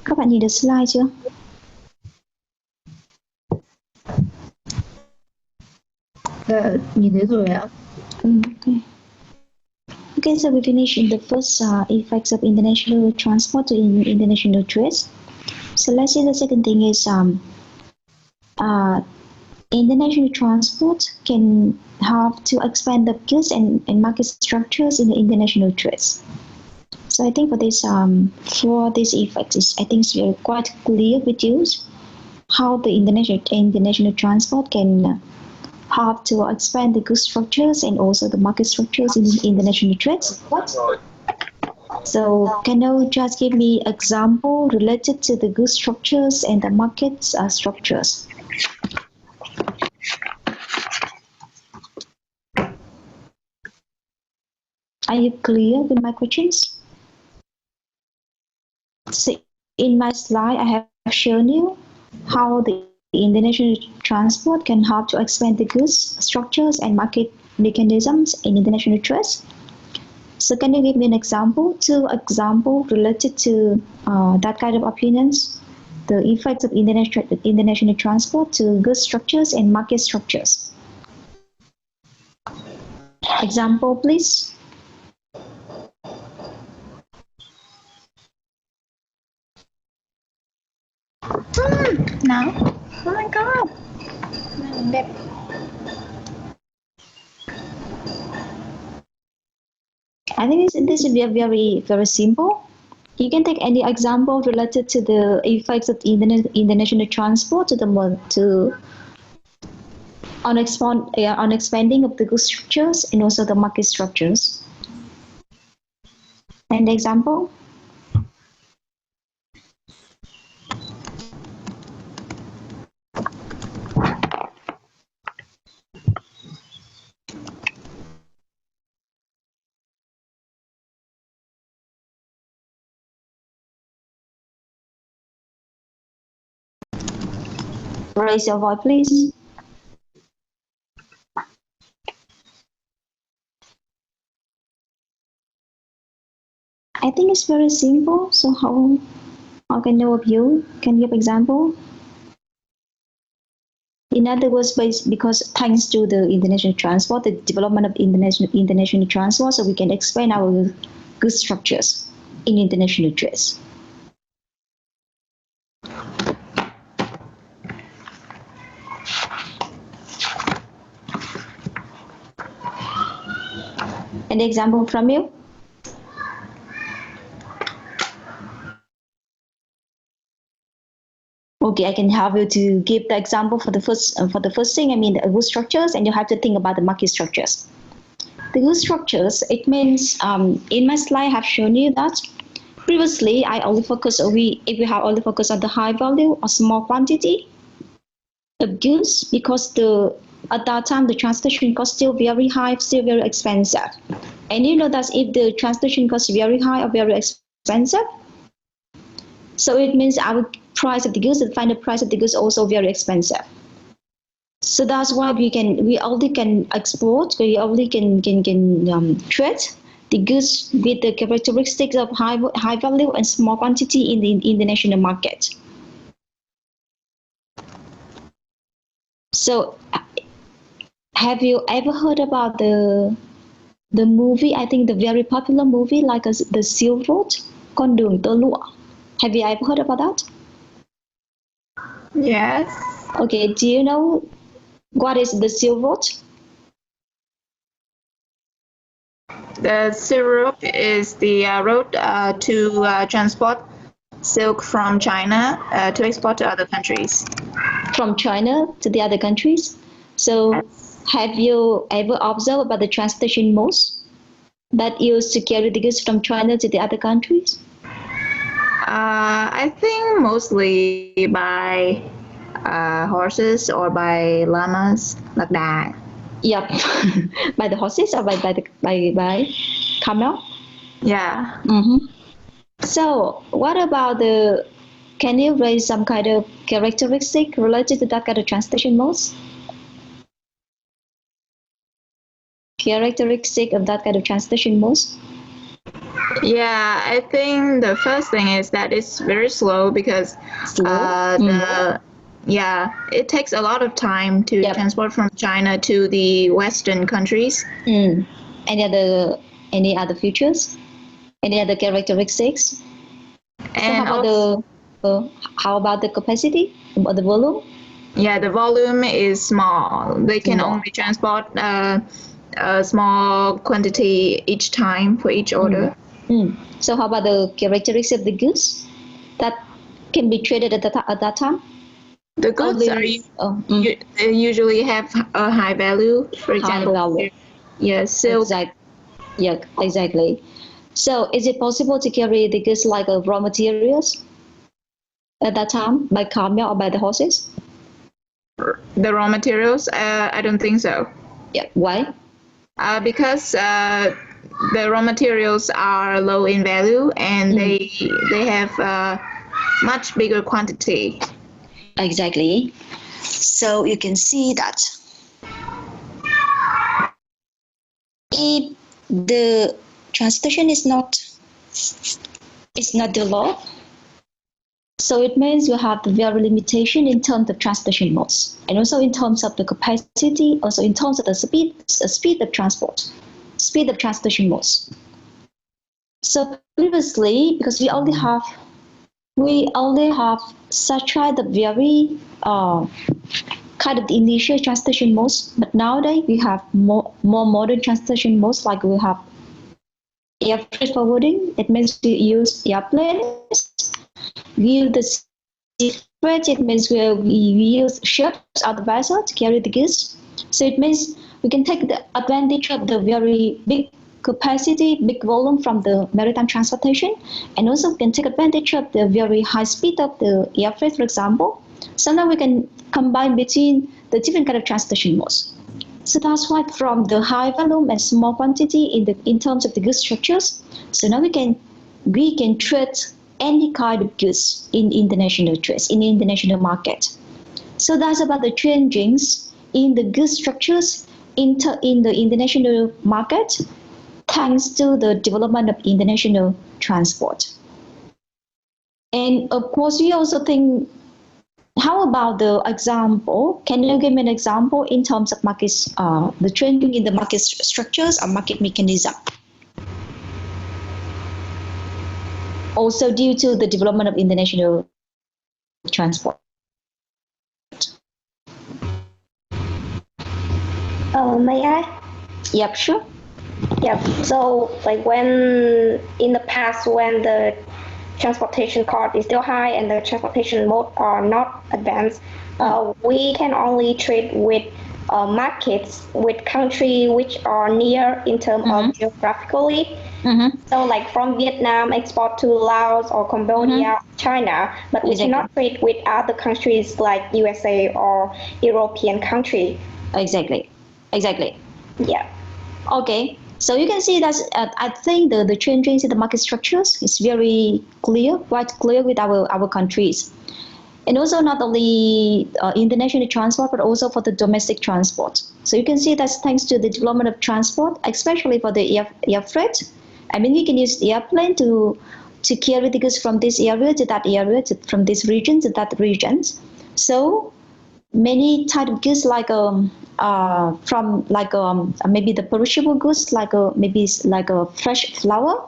Các bạn nhìn được slide chưa? Nhìn thấy rồi ạ. Okay. Okay, so we finished the first effects of international transport to international trade. So let's see the second thing is international transport can help to expand the goods and market structures in the international trade. So I think for this effects, I think it's quite clear with you how the international transport can help to expand the goods structures and also the market structures in international trade. So can you just give me example related to the goods structures and the market structures? Are you clear with my questions? So in my slide, I have shown you how the international transport can help to expand the goods structures and market mechanisms in international trade. So can you give me an example, two examples related to that kind of opinions, the effects of international transport to goods structures and market structures? Example, please. Now, oh my god. I think this is very, very simple. You can take any example related to the effects of international transport on expanding of the goods structures and also the market structures. And example? Raise your voice, please. I think it's very simple. So how can know of you can give example? In other words, because thanks to the international transport, the development of international transport, so we can expand our goods structures in international trade. An example from you? Okay, I can help you to give the example for the first thing. I mean the goods structures, and you have to think about the market structures. The goods structures, it means in my slide I have shown you that previously I only focus if we have only focus on the high value or small quantity of goods, because at that time the transportation cost still very high, still very expensive. And you know that if the transportation cost is very high or very expensive, so it means our price of the goods, the final price of the goods also very expensive. So that's why we only can export, we only can trade the goods with the characteristics of high value and small quantity in the international market. So have you ever heard about the movie, I think the very popular movie like the Silk Road, Con đường tơ lụa? Have you ever heard about that? Yes. Okay, do you know what is the Silk Road? The Silk Road is the road to transport silk from China to export to other countries. From China to the other countries. So yes. Have you ever observed about the transportation modes that used to carry the goods from China to the other countries? I think mostly by horses or by llamas, like that. Yep, by the horses or by camel? Yeah. Mm-hmm. So what about can you raise some kind of characteristic related to that kind of transportation modes? Characteristic of that kind of transportation modes? Yeah, I think the first thing is that it's very slow because Slow. it takes a lot of time to Yep. transport from China to the Western countries. Mm. Any other features? Any other characteristics? So And also, how about the capacity or the volume? yeah, the volume is small. They can Small. only transport a small quantity each time for each Mm. order. Mm. So how about the characteristics of the goods that can be traded at that time? The goods are Only they usually have a high value. For high example, value. yeah, silk. Exact. Yeah, exactly. So is it possible to carry the goods like raw materials at that time by camel or by the horses? The raw materials, I don't think so. Yeah. Why? Because the raw materials are low in value and Mm. they have a much bigger quantity. Exactly. So you can see that if the transportation is not developed, so it means you have the very limitation in terms of transportation modes, and also in terms of the capacity, also in terms of the speed of transport, speed of transportation modes. So previously, because we only have such kind of very kind of the initial transportation modes, but nowadays we have more modern transportation modes, like we have air freight forwarding. It means we use airplanes. We use the sea freight. It means we use ships or the vessel to carry the goods. So it means we can take the advantage of the very big capacity, big volume from the maritime transportation, and also we can take advantage of the very high speed of the air freight, for example. So now we can combine between the different kind of transportation modes. So that's why from the high volume and small quantity in terms of the goods structures, so now we can trade any kind of goods in international trades, in the international market. So that's about the changes in the goods structures in the international market, thanks to the development of international transport. And of course, we also think, how about the example? Can you give me an example in terms of the changing in the market structures or market mechanism? Also due to the development of international transport. May I? Yep, sure. Yep. So, like when in the past, when the transportation cost is still high and the transportation mode are not advanced, we can only trade with markets with country which are near in terms of geographically. So, like from Vietnam, export to Laos or Cambodia, China, but we Exactly. cannot trade with other countries like USA or European country. Exactly. Yeah. Okay. So you can see that I think the changes in the market structures is very clear, quite clear with our countries. And also not only international transport, but also for the domestic transport. So you can see that thanks to the development of transport, especially for the air freight, I mean, we can use the airplane to carry the goods from this area to that area, from this region to that region. So many type of goods like from like maybe the perishable goods like maybe like a fresh flour,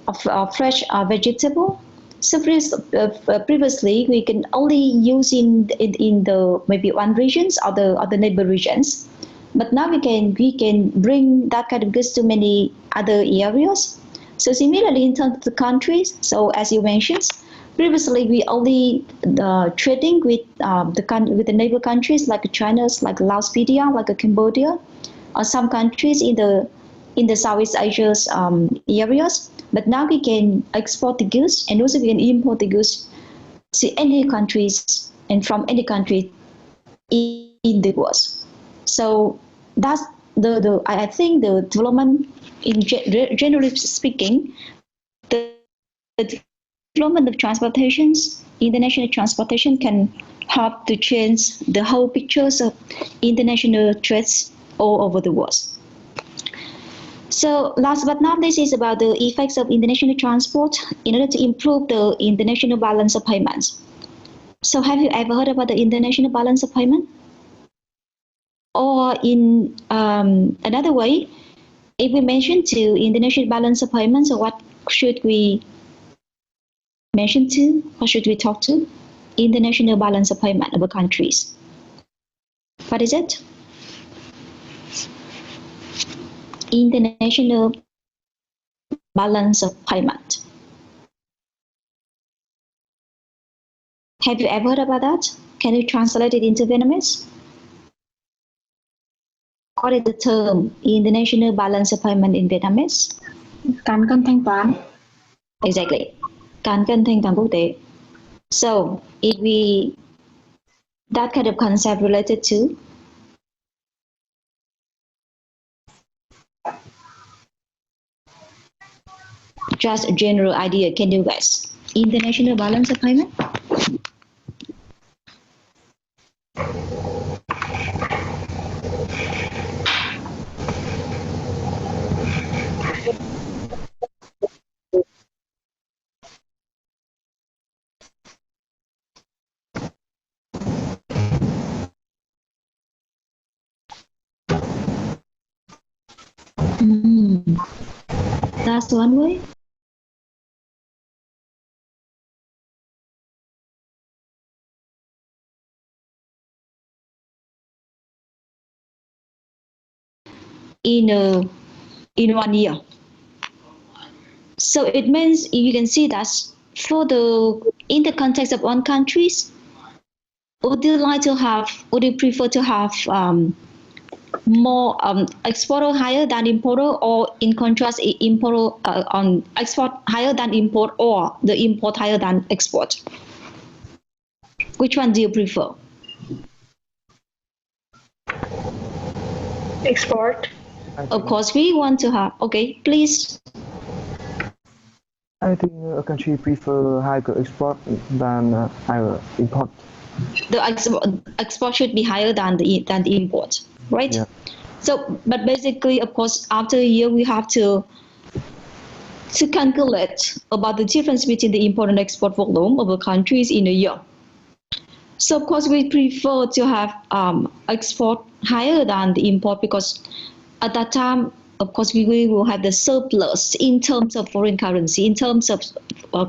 of fresh vegetable. So previously we can only use in the maybe one regions or the neighbor regions, but now we can bring that kind of goods to many other areas. So similarly in terms of the countries, so as you mentioned, previously we only trading with the neighbor countries like China's, like Laos, like Cambodia, or some countries in the Southeast Asia's areas. But now we can export the goods and also we can import the goods to any countries and from any country in the world. So that's the I think the development generally speaking, the development of transportations, international transportation can help to change the whole pictures of international trades all over the world. So last but not least is about the effects of international transport in order to improve the international balance of payments. So have you ever heard about the international balance of payment? Or in another way, if we mention to international balance of payments, so what should we mention to? What should we talk to? International balance of payment of countries. What is it? International balance of payment. Have you ever heard about that? Can you translate it into Vietnamese? What is the term international balance of payment in Vietnamese? Cán cân thanh toán. Exactly. Cán cân thanh toán quốc tế. So if we, that kind of concept related to just a general idea, can you guess? International balance of payment? That's one way. In 1 year. So it means you can see that for in the context of one countries, would you prefer to have more exporter higher than importer, or in contrast importer on export higher than import, or the import higher than export? Which one do you prefer? Export. Of course, we want to have. Okay, please. I think a country prefer higher export than higher import. The export should be higher than the import, right? Yeah. So, but basically, of course, after a year, we have to calculate about the difference between the import and export volume of the countries in a year. So, of course, we prefer to have export higher than the import, because at that time, of course, we will have the surplus in terms of foreign currency, in terms of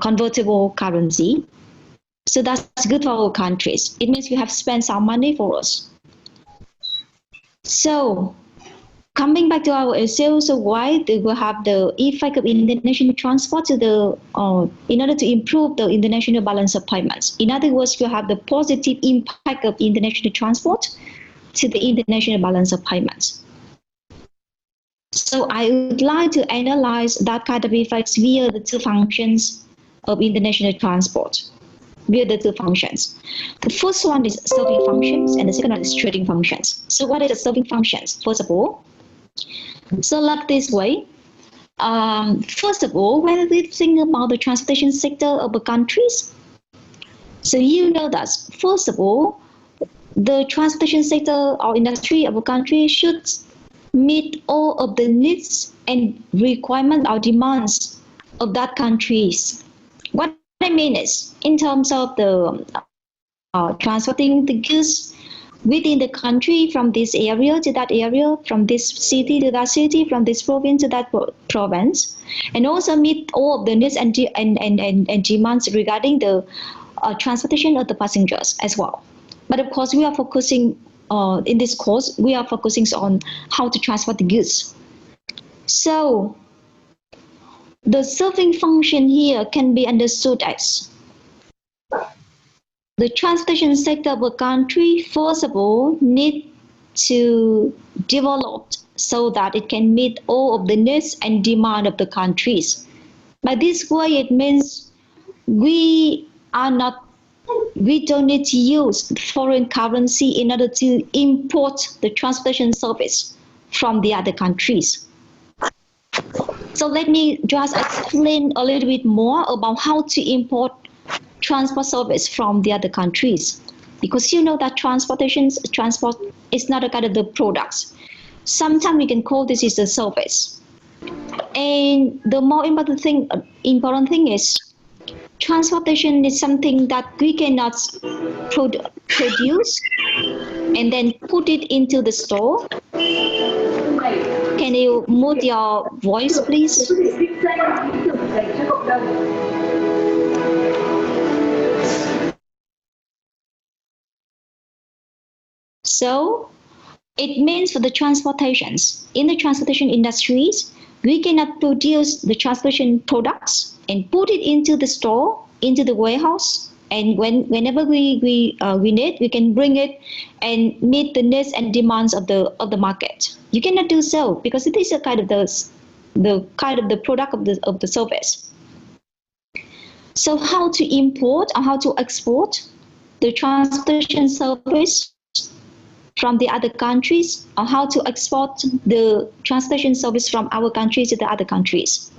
convertible currency. So that's good for our countries. It means we have spent some money for us. So coming back to our issue, so why do we have the effect of international transport to in order to improve the international balance of payments? In other words, you have the positive impact of international transport to the international balance of payments. So I would like to analyze that kind of effects via the two functions of international transport. Via the two functions. The first one is serving functions, and the second one is trading functions. So what is the serving functions? First of all, so like this way. First of all, when we think about the transportation sector of the countries, so you know that first of all, the transportation sector or industry of a country should meet all of the needs and requirements or demands of that countries. What I mean is, in terms of the transporting the goods within the country, from this area to that area, from this city to that city, from this province to that province, and also meet all of the needs and demands regarding the transportation of the passengers as well. But of course, we are focusing in this course, we are focusing on how to transport the goods. So the serving function here can be understood as the transportation sector of a country, first of all, need to develop so that it can meet all of the needs and demand of the countries. By this way, it means we don't need to use foreign currency in order to import the transportation service from the other countries. So let me just explain a little bit more about how to import transport service from the other countries. Because you know that transport is not a kind of the products. Sometimes we can call this is a service. And the more important thing is transportation is something that we cannot produce and then put it into the store. Can you mute your voice, please? So it means for the transportations, in the transportation industries, we cannot produce the transportation products and put it into the store, into the warehouse, and whenever we need, we can bring it and meet the needs and demands of the market. You cannot do so because it is a kind of the product of the service. So how to import or how to export the transportation service from the other countries, or how to export the transportation service from our countries to the other countries.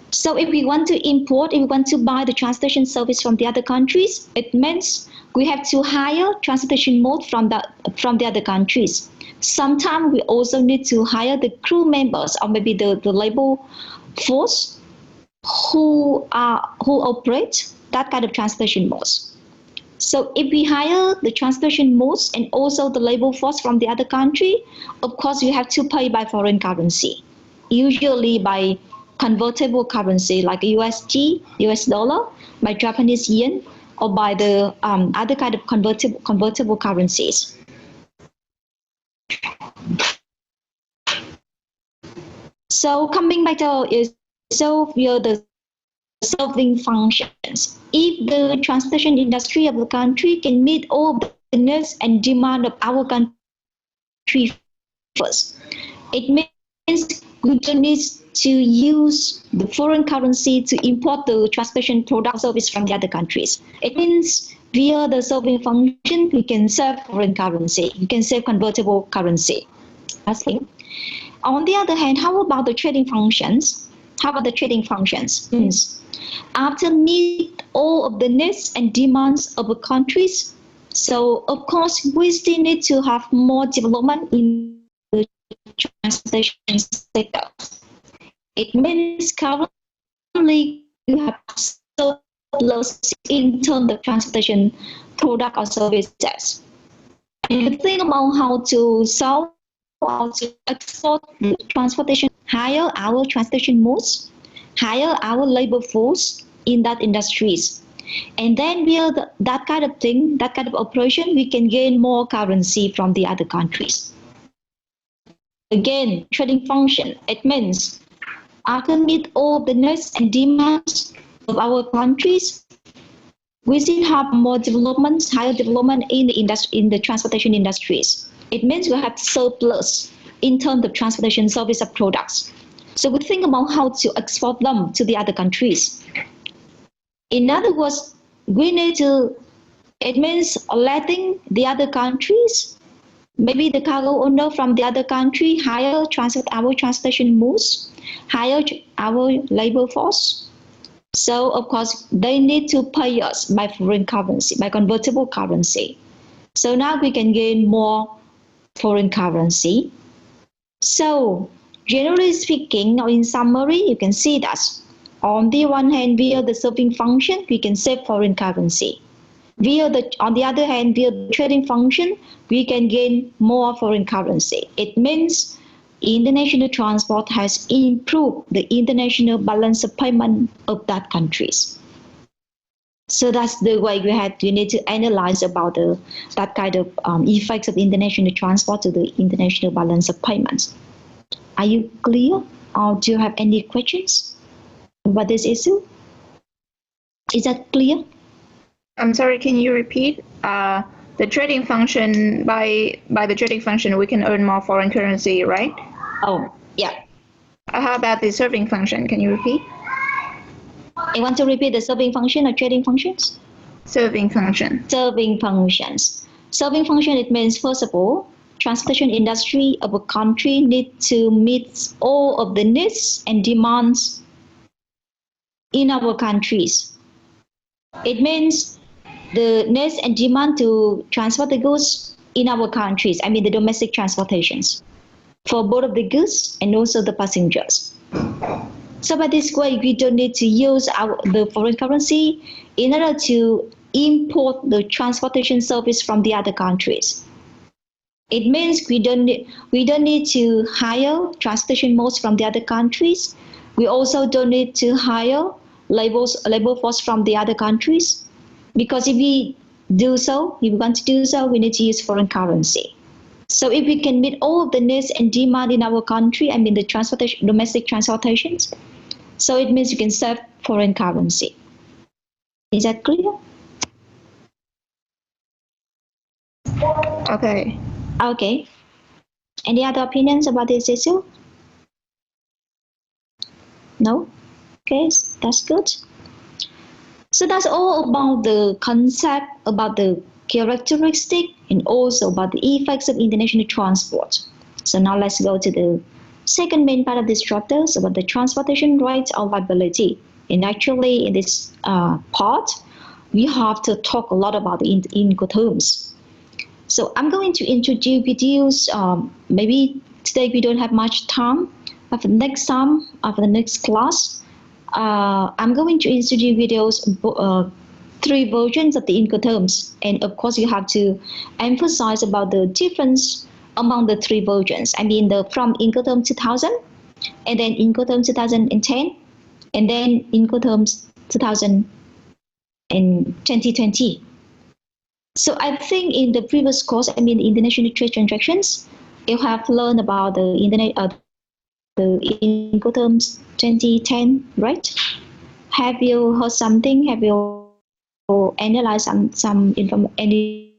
So if we want to import, if we want to buy the transportation service from the other countries, it means we have to hire transportation mode from the other countries. Sometimes we also need to hire the crew members or maybe the labor force who operate that kind of transportation modes. So if we hire the transportation modes and also the labor force from the other country, of course we have to pay by foreign currency, usually by convertible currency like USD, US dollar, by Japanese yen, or by the other kind of convertible currencies. So coming back to the serving functions. If the transportation industry of the country can meet all the needs and demand of our country first, it means we don't need to use the foreign currency to import the transportation product service from the other countries. It means via the serving function, we can save foreign currency, we can save convertible currency. Okay. On the other hand, how about the trading functions? After meet all of the needs and demands of the countries, so of course we still need to have more development in the transportation sector. It means currently we have surplus in terms of transportation product or services. And you think about how to export the transportation, hire our transportation modes, hire our labor force in that industries. And then via that kind of thing, that kind of operation, we can gain more currency from the other countries. Again, trading function, it means after meet all the needs and demands of our countries, we still have more development, higher development in the transportation industries. It means we have surplus in terms of transportation service of products. So we think about how to export them to the other countries. In other words, it means letting the other countries, maybe the cargo owner from the other country, hire our transportation modes, hire our labor force. So of course, they need to pay us by foreign currency, by convertible currency. So now we can gain more foreign currency. So generally speaking, or in summary, you can see that on the one hand, via the serving function, we can save foreign currency. On the other hand, via the trading function, we can gain more foreign currency. It means international transport has improved the international balance of payment of that countries. So that's the way you need to analyze about that kind of effects of international transport to the international balance of payments. Are you clear, or do you have any questions about this issue? Is that clear? I'm sorry, can you repeat? The trading function, by the trading function, we can earn more foreign currency, right? Oh, yeah. How about the serving function? Can you repeat? You want to repeat the serving function or trading functions? Serving function. Serving functions. Serving function, it means, first of all, transportation industry of a country need to meet all of the needs and demands in our countries. It means the needs and demand to transport the goods in our countries, I mean the domestic transportations, for both of the goods and also the passengers. So by this way, we don't need to use the foreign currency in order to import the transportation service from the other countries. It means we don't need to hire transportation modes from the other countries. We also don't need to hire labor force from the other countries, because if we want to do so, we need to use foreign currency. So if we can meet all of the needs and demand in our country, I mean the domestic transportations, so it means you can save foreign currency. Is that clear? Okay. Okay. Any other opinions about this issue? No? Okay, that's good. So that's all about the concept, about the characteristic, and also about the effects of international transport. So now let's go to the second main part of this chapter, about the transportation rights or liability. And actually, in this part, we have to talk a lot about the Incoterms. So I'm going to introduce videos. Maybe today we don't have much time. After the next time, after the next class, I'm going to introduce videos, 3 versions of the Incoterms, and of course you have to emphasize about the difference among the 3 versions. I mean from Incoterm 2000, and then Incoterm 2010, and then Incoterms 2020. So I think in the previous course, I mean international trade transactions, you have learned about the Incoterms 2010, right? Have you heard something? Have you analyzed any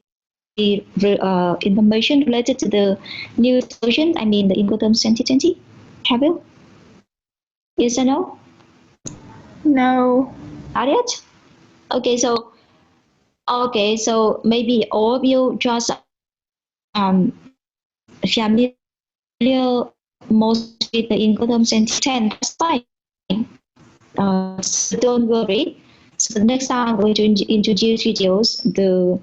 information related to the new version? I mean the Incoterms 2020. Have you? Yes or no? No. Not yet. Okay, so maybe all of you just familiar most with the Incoterms 2010. That's fine. So don't worry. So the next time I'm going to introduce videos, the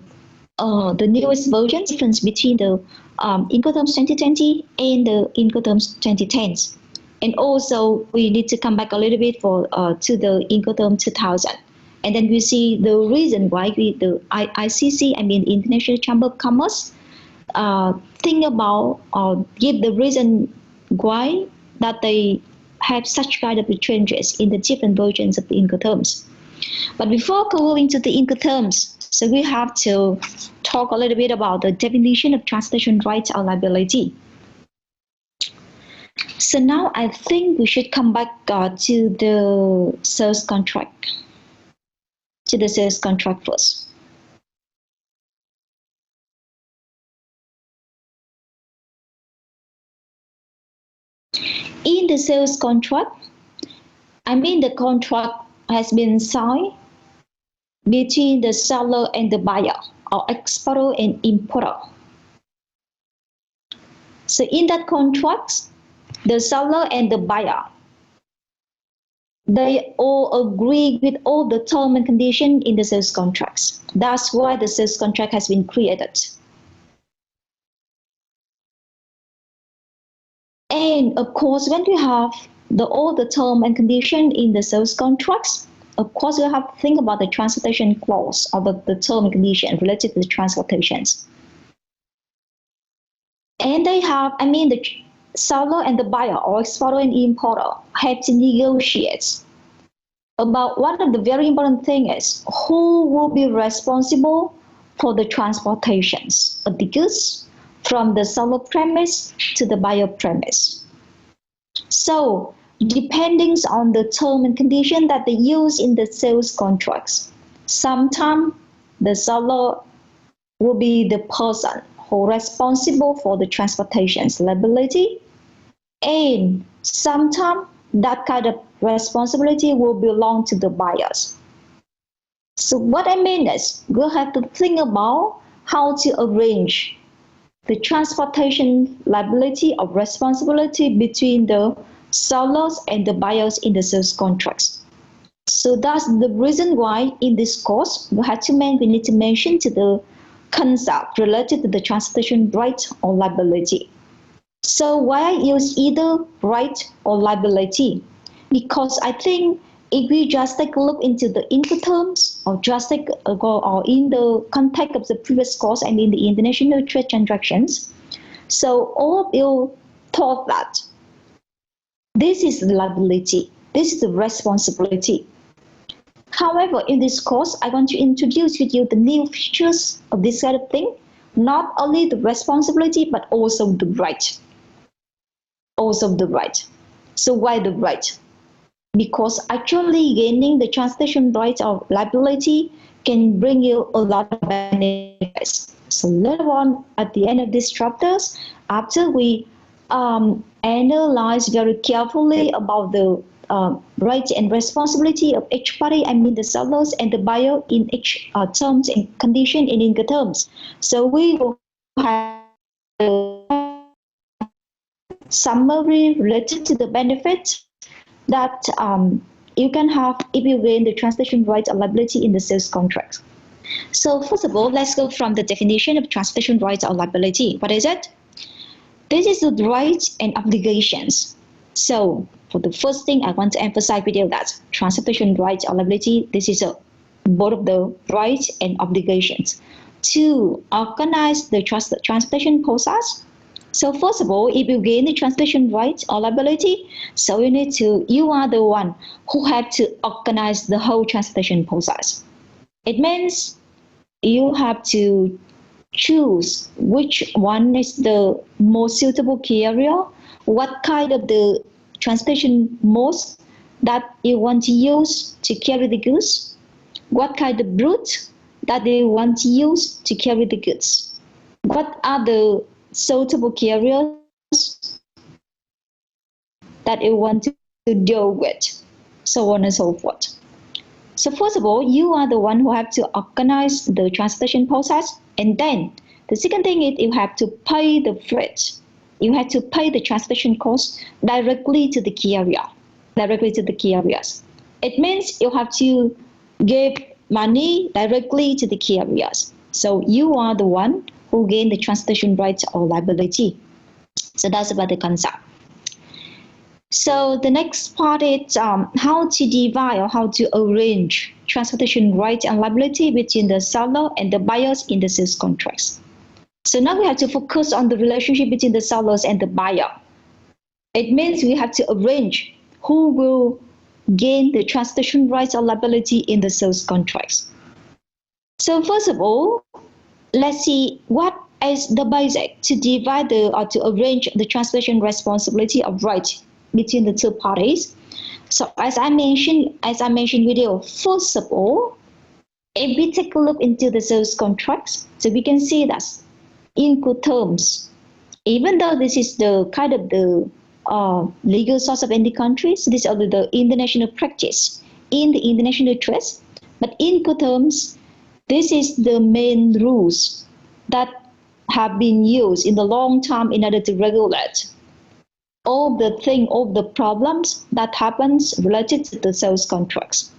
newest version, difference between the Incoterms 2020 and the Incoterms 2010. And also we need to come back a little bit to the Incoterm 2000. And then we see the reason why the ICC, I mean International Chamber of Commerce, think about or give the reason why that they have such kind of changes in the different versions of the Incoterms. But before going to the Incoterms, so we have to talk a little bit about the definition of transportation rights or liability. So now I think we should come back to the sales contract. To the sales contract first. In the sales contract, I mean the contract has been signed between the seller and the buyer, or exporter and importer. So in that contract, the seller and the buyer, they all agree with all the terms and conditions in the sales contracts. That's why the sales contract has been created. And of course, when we have all the term and condition in the sales contracts, of course, we have to think about the transportation clause or the term and condition related to the transportations. And they have, I mean, the seller and the buyer, or exporter and importer, have to negotiate about one of the very important thing is who will be responsible for the transportations of the goods from the seller premise to the buyer premise. So depending on the term and condition that they use in the sales contracts, sometimes the seller will be the person who is responsible for the transportation's liability, and sometimes that kind of responsibility will belong to the buyers. So what I mean is we have to think about how to arrange the transportation liability or responsibility between the sellers and the buyers in the sales contracts. So that's the reason why in this course we need to mention to the concept related to the transportation right or liability. So why I use either right or liability? because I think if we just take a look into the Incoterms or just take a go or in the context of the previous course, I mean the international trade transactions, so all of you thought that this is the liability, this is the responsibility. However, in this course, I want to introduce to you the new features of this kind of thing, not only the responsibility, but also the right. Also the right. So why the right? Because actually gaining the translation rights or liability can bring you a lot of benefits. So later on, at the end of these chapters, after we analyze very carefully about the rights and responsibility of each party, I mean the sellers and the buyer in each terms and condition in Incoterms. So we will have a summary related to the benefits that you can have if you gain the translation rights or liability in the sales contract. So first of all, let's go from the definition of translation rights or liability. What is it? This is the rights and obligations. So for the first thing, I want to emphasize with you that translation rights or liability, this is both of the rights and obligations to organize the translation process. So first of all, if you gain the translation rights or liability, so you are the one who have to organize the whole translation process. It means you have to choose which one is the most suitable carrier, what kind of the translation modes that you want to use to carry the goods, what kind of route that you want to use to carry the goods, what are the suitable carriers that you want to deal with, so on and so forth. So first of all, you are the one who have to organize the translation process, and then the second thing is you have to pay the freight. You have to pay the translation cost directly to the carrier, directly to the carriers. It means you have to give money directly to the carriers. So you are the one who gain the translation rights or liability. So that's about the concept. So the next part is how to divide or how to arrange transportation rights and liability between the seller and the buyers in the sales contracts. So now we have to focus on the relationship between the sellers and the buyer. It means we have to arrange who will gain the transportation rights or liability in the sales contracts. So first of all, let's see what is the basic to divide or to arrange the translation responsibility of rights between the two parties. So as I mentioned with you, first of all, if we take a look into the sales contracts, so we can see that Incoterms, even though this is the kind of the legal source of any country, so this is the international practice in the international trade, but Incoterms, this is the main rules that have been used in the long time in order to regulate all the problems that happens related to the sales contracts.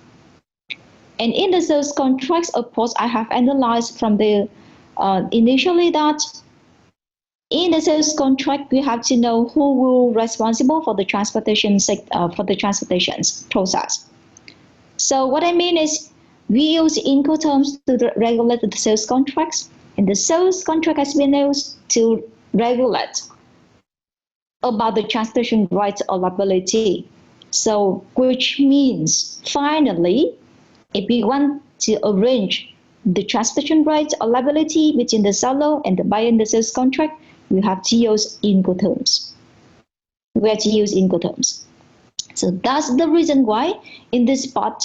And in the sales contracts, of course, I have analyzed from the initially that in the sales contract, we have to know who will responsible for the transportation process. So what I mean is we use Incoterms to regulate the sales contracts, and the sales contract has been used to regulate about the translation rights or liability. So, which means finally, if we want to arrange the translation rights or liability between the seller and the buyer in the sales contract, we have to use Incoterms. We have to use Incoterms. So that's the reason why in this part,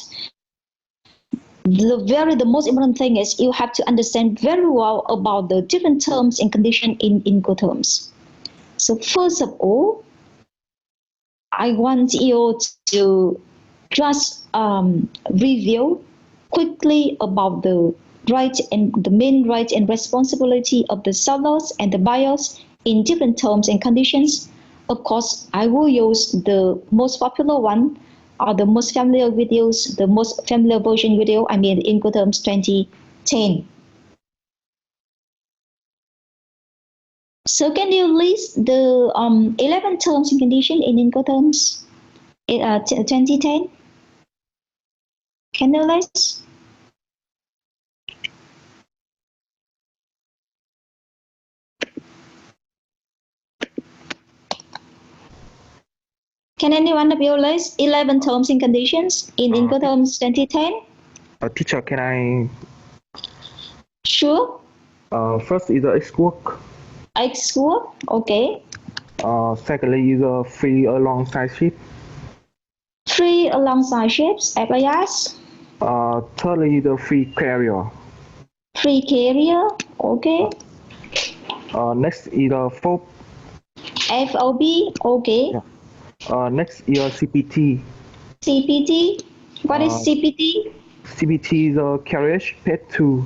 the most important thing is you have to understand very well about the different terms and conditions in Incoterms. So first of all, I want you to just review quickly about the rights and the main rights and responsibility of the sellers and the buyers in different terms and conditions. Of course, I will use the most popular one or the most familiar videos, the most familiar version video, I mean Incoterms 2010. So can you list the 11 terms and conditions in Incoterms? 2010? Can you list? Can anyone of you list 11 terms and conditions in Incoterms 2010? Teacher, can I? Sure. First is the X work. X work, okay. Secondly is the free alongside ship. Free alongside ships, FIS. Thirdly, the free carrier. Free carrier, okay. Next is the FOB. FOB, okay. Yeah. Next is CPT. CPT, what is CPT? CPT is a carriage paid to.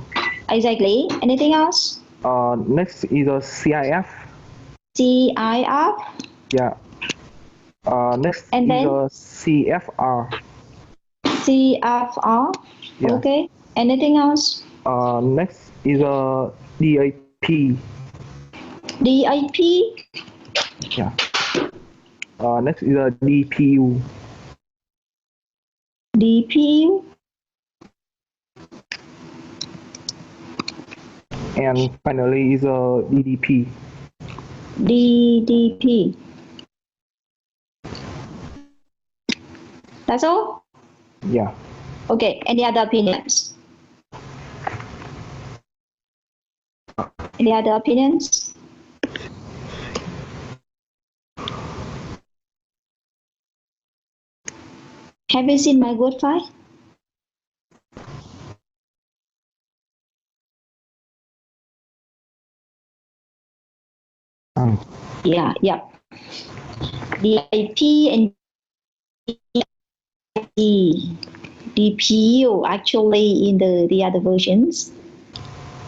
Exactly. Anything else? Next is a CIF. CIF. Yeah. Next And is then a CFR. CFR. Yeah. Okay. Anything else? Next is a DIP. DIP. Yeah. Next is a DPU. DPU. And finally is a DDP. DDP. That's all? Yeah. Okay. Any other opinions? Any other opinions? Have you seen my Word file? Yeah, yeah. DIP and DPU actually in the other versions.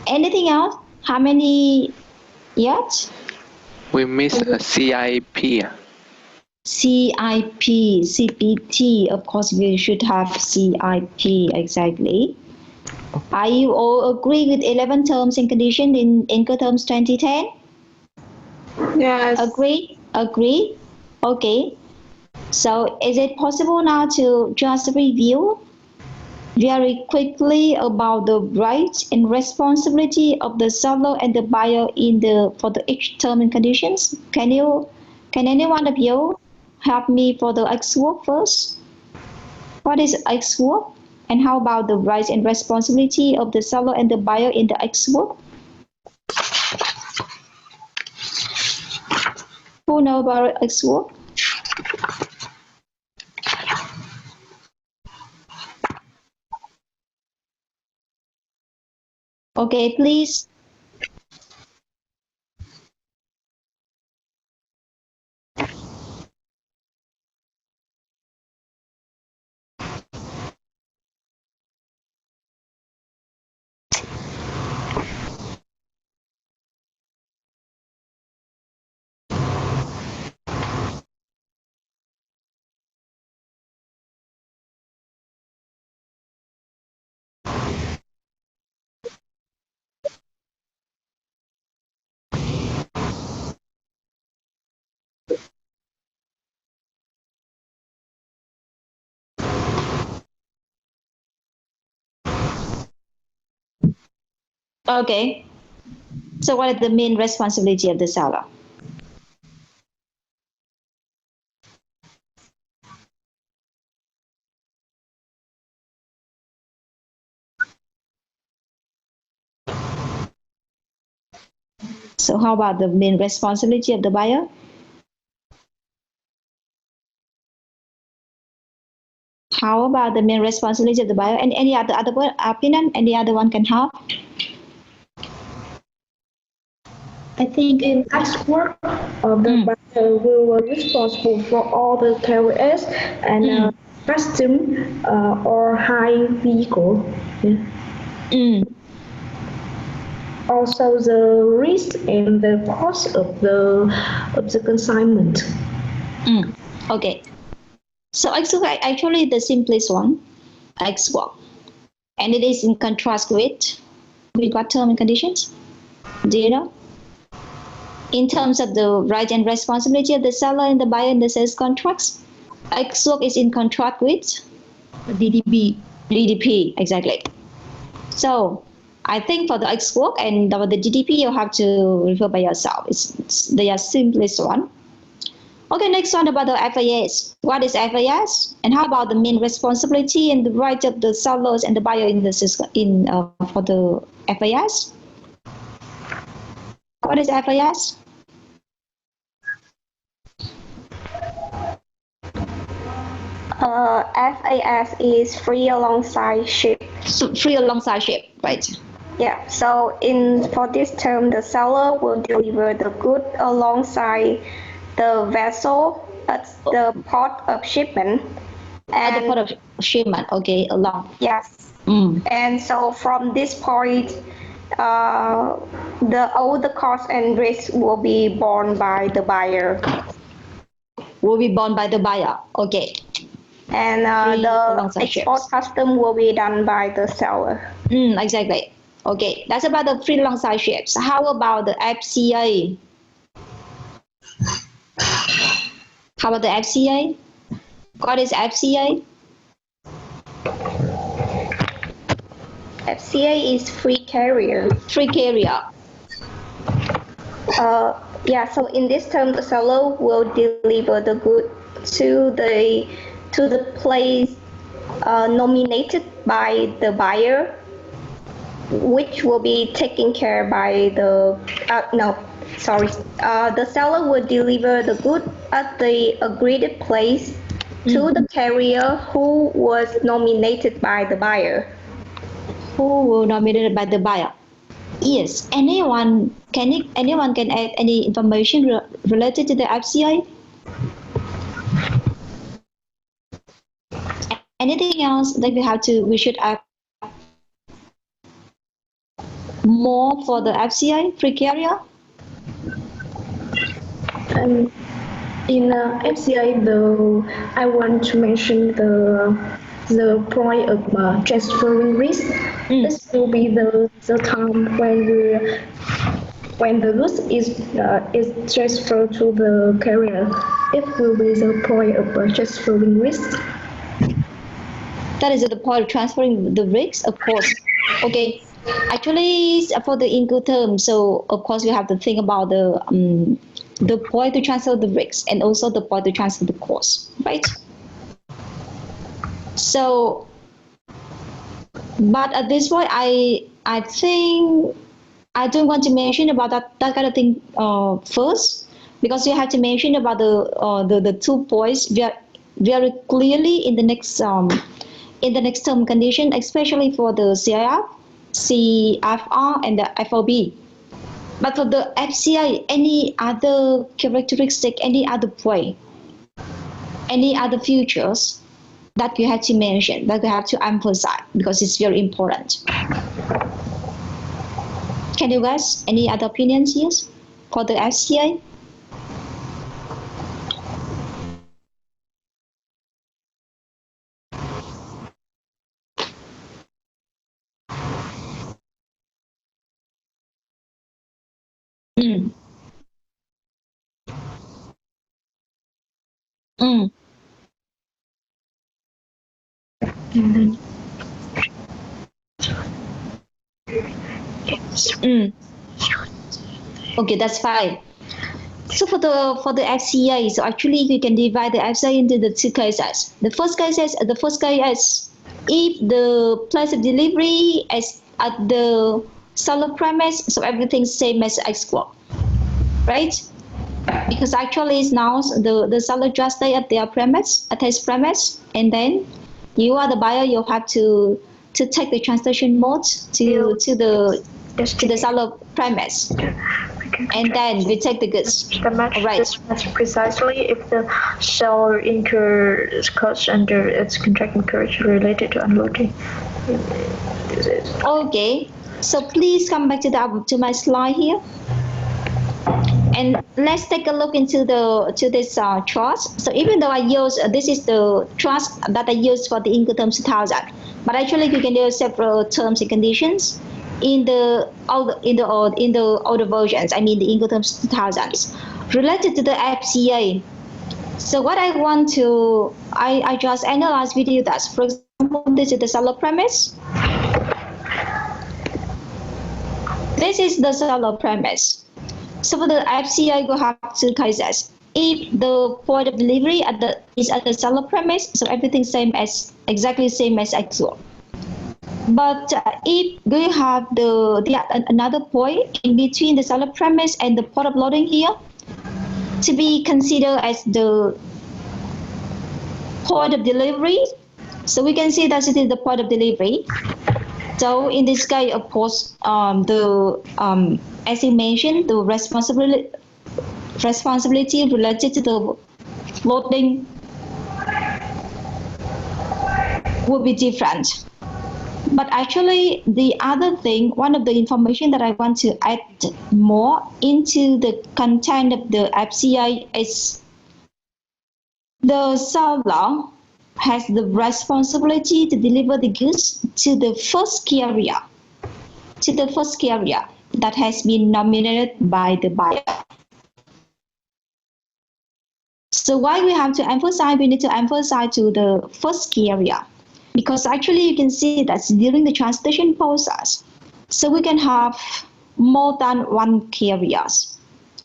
Anything else? How many yet? We miss a CIP. CIP, CPT, of course we should have CIP, exactly. Are you all agree with 11 terms and conditions in Incoterms 2010? Yes. Agree? Agree? Okay. So is it possible now to just review very quickly about the rights and responsibility of the seller and the buyer for the each term and conditions? Can any one of you help me for the X work first? What is X work? And how about the rights and responsibility of the seller and the buyer in the X work? Who know about X work? Okay, please. Okay. So what is the main responsibility of the seller? So how about the main responsibility of the buyer? How about the main responsibility of the buyer? And any other opinion? Any other one can help? I think in X work, the buyer will be responsible for all the carriers and custom or high vehicle. Yeah. Also the risk and the cost of the consignment. Okay. So actually the simplest one, X work. And it is in contrast with what term and conditions? Do you know? In terms of the right and responsibility of the seller and the buyer in the sales contracts? X work is in contrast with DDP. GDP, exactly. So I think for the X work and the GDP, you have to refer by yourself. It's the simplest one. Okay, next one about the FAS. What is FAS? And how about the main responsibility and the right of the sellers and the buyer in the system for the FAS? What is FAS? FAS is free alongside ship. So free alongside ship, right? Yeah. So for this term, the seller will deliver the good alongside the vessel at the port of shipment. At the port of shipment, okay, along. Yes. Mm. And so from this point, all the costs and risks will be borne by the buyer. Will be borne by the buyer, okay. And the export custom will be done by the seller. Exactly. Okay, that's about the free alongside ships. How about the FCA? How about the FCA? What is FCA? FCA is free carrier. Free carrier. Yeah, so in this term, the seller will deliver the good to the place nominated by the buyer, which will be taken care by the the seller will deliver the good at the agreed place to the carrier who was nominated by the buyer. Who will nominated by the buyer? Yes. Anyone can add any information related to the FCA? Anything else that we should add more for the FCA free carrier? In FCA, I want to mention the point of transferring risk. This will be the time when the goods is transferred to the carrier. It will be the point of transferring risk. That is the point of transferring the risks, of course. Okay. Actually, for the Incoterm, so of course we have to think about the point to transfer the risks and also the point to transfer the cost, right? So, but at this point, I think I don't want to mention about that kind of thing first, because you have to mention about the 2 points very clearly in the next term condition, especially for the CIF, CFR, and the FOB. But for the FCA, any other characteristic, any other point, any other features that you have to mention, that you have to emphasize, because it's very important. Can you guys, any other opinions, yes, for the FCA? Okay, that's fine. So for the FCA, so actually you can divide the FCA into the 2 cases. The first case is if the place of delivery is at the seller premise, so everything's same as export, right? Because actually it's now the seller just stay at their premise, at his premise, and then you are the buyer. You have to take the transaction mode to the seller premise, and then we take the goods. That's precisely if the seller incurs costs under its contract incurred related to unloading. Okay, so please come back to my slide here. And let's take a look into this trust. So even though I use this is the trust that I use for the Incoterms 2000, but actually you can use several terms and conditions in the older versions. I mean the Incoterms 2000s related to the FCA. So what I want to, I just analyze with you that, for example, this is the seller premise. This is the seller premise. So for the FCI, we have two cases. If the point of delivery is at the seller premise, so everything exactly same as actual. But if we have another point in between the seller premise and the port of loading here, to be considered as the point of delivery, so we can see that it is the point of delivery. So in this case, of course, as you mentioned, the responsibility related to the loading would be different. But actually, the other thing, one of the information that I want to add more into the content of the FCA is the seller has the responsibility to deliver the goods to the first carrier, that has been nominated by the buyer. So why we have to emphasize, we need to emphasize to the first carrier, because actually you can see that during the transportation process, so we can have more than one carriers.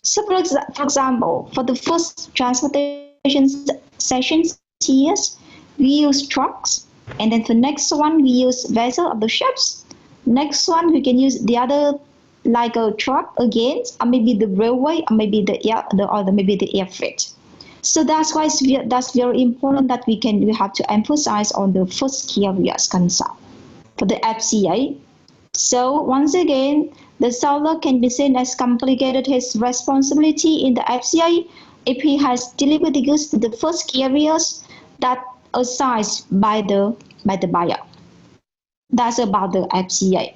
So for example, for the first transportation sessions tiers, we use trucks, and then the next one we use vessel of the ships. Next one we can use the other, like a truck again, or maybe the railway, or maybe maybe the air freight. So that's why that's very important that we have to emphasize on the first carriers concept for the FCA. So once again, the seller can be seen as complicated his responsibility in the FCA if he has delivered the goods to the first carriers that are assigned by the buyer. That's about the FCA.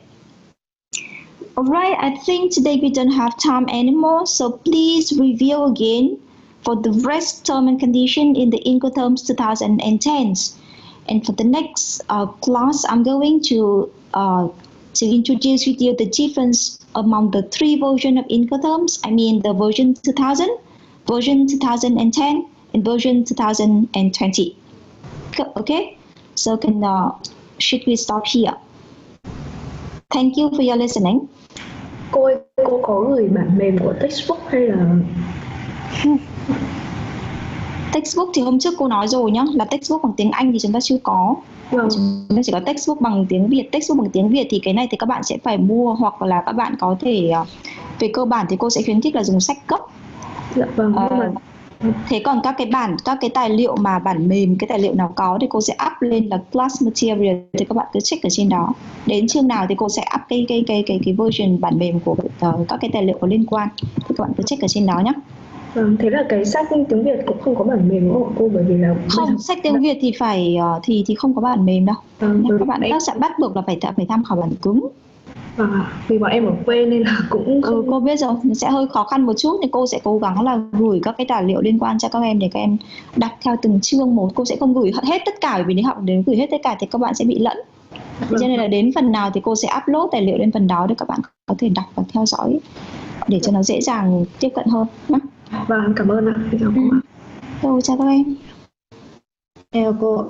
All right, I think today we don't have time anymore, so please review again for the rest term and condition in the Incoterms 2010. And for the next class, I'm going to introduce with you the difference among the three versions of Incoterms. I mean the version 2000, version 2010, and version 2020. Okay, so should we stop here? Thank you for your listening. Cô ơi, cô có gửi bản mềm của textbook hay là textbook thì hôm trước cô nói rồi nhá, là textbook bằng tiếng Anh thì chúng ta chưa có. Chúng ta chỉ có textbook bằng tiếng Việt. Textbook bằng tiếng Việt thì cái này thì các bạn sẽ phải mua, hoặc là các bạn có thể, về cơ bản thì cô sẽ khuyến khích là dùng sách gốc. Dạ vâng. Thế còn các cái tài liệu mà bản mềm, cái tài liệu nào có thì cô sẽ up lên là class material, thì các bạn cứ check ở trên đó. Đến chương nào thì cô sẽ up cái version bản mềm của các cái tài liệu có liên quan, thì các bạn cứ check ở trên đó nhé. Vâng, thế là cái sách tiếng Việt cũng không có bản mềm đúng không cô? Bởi vì là không, sách tiếng Việt thì phải thì không có bản mềm đâu. Các bạn sẽ bắt buộc là phải tham khảo bản cứng. Vì bọn em ở quê nên là cũng không... cô biết rồi, sẽ hơi khó khăn một chút, thì cô sẽ cố gắng là gửi các cái tài liệu liên quan cho các em để các em đặt theo từng chương một. Cô sẽ không gửi hết tất cả, bởi vì nếu học đến gửi hết tất cả thì các bạn sẽ bị lẫn. Cho nên là đến phần nào thì cô sẽ upload tài liệu lên phần đó để các bạn có thể đọc và theo dõi để cho nó dễ dàng tiếp cận hơn nhé. Vâng, cảm ơn ạ. Chào cô ạ. Chào các em. Chào cô.